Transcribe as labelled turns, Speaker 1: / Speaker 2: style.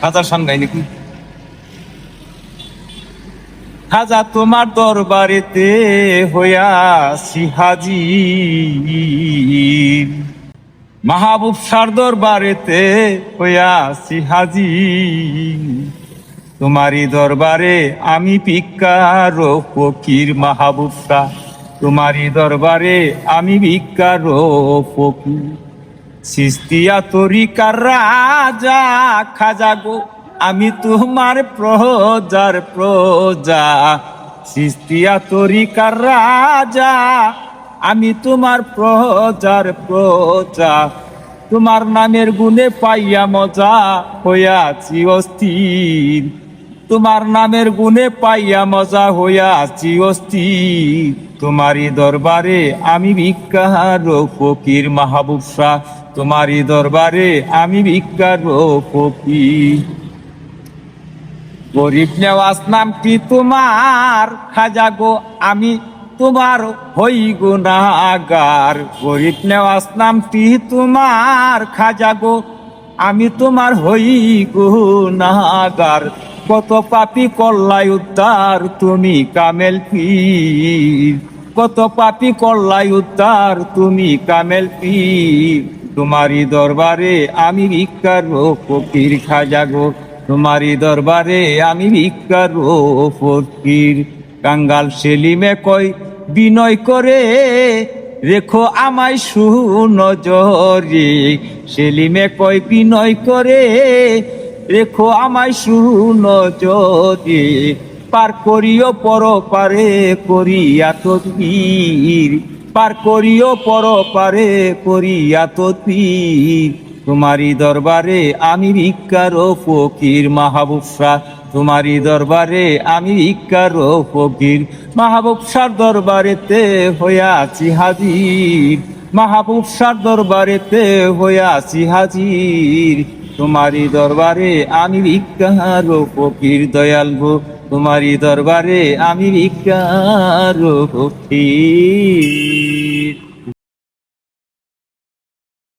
Speaker 1: হাজার শান গাই নাকি খাজা তোমার দরবারেতে হইয়াছি হাজির মাহবুব শাহর দরবারেতে হইয়াছি হাজির তোমারই দরবারে আমি ভিক্ষার ফকির মাহবুব শাহ তোমারই দরবারে আমি ভিক্ষার ফকির সিস্তিয়া তরিকার রাজা খাজা গো আমি তোমার প্রজার প্রজা সিস্তিয়া তরিকার রাজা আমি তোমার প্রজার প্রজা তোমার নামের গুণে পাইয়া মজা হইয়াছি অস্থির তোমার নামের গুণে পাইয়া মজা হইয়াছি অস্থির তোমারই দরবারে আমি ভিক্ষার ফকির মাহবুব শাহ তোমারই দরবারে আমি ভিক্ষার ফকির গরিব নেওয়াজ নামটি তোমার খাজা গো আমি তোমার হই গুনাহগার গরিব নেওয়াজ নামটি তোমার খাজা গো আমি তোমার হই গুনাহগার কত পাপী করলাই উদ্ধার তুমি কামেল পীর কত পাপী করলাই উদ্ধার তুমি কামেল পীর তোমারই দরবারে আমি ভিক্ষার ফকির খাজা গো তোমারই দরবারে আমি ভিক্ষার ফকির কাঙ্গাল সেলিমে কই বিনয় করে রেখো আমায় সুনজরে সেলিমে কই বিনয় করে রেখো আমায় সুনজরে পার করিও পর পারে করিয়া তদবীর পার করিও পর পারে করিয়া তদবীর তোমারই দরবারে আমি ভিক্ষার ফকির মাহবুব শাহ তোমারই দরবারে আমি ভিক্ষার ফকির মাহবুব শাহর দরবারেতে হইয়াছি হাজির মাহবুব শাহর দরবারেতে হইয়াছি হাজির তোমারই দরবারে আমি ভিক্ষার ফকির দয়াল গো তোমারই দরবারে আমি ভিক্ষার ফকির।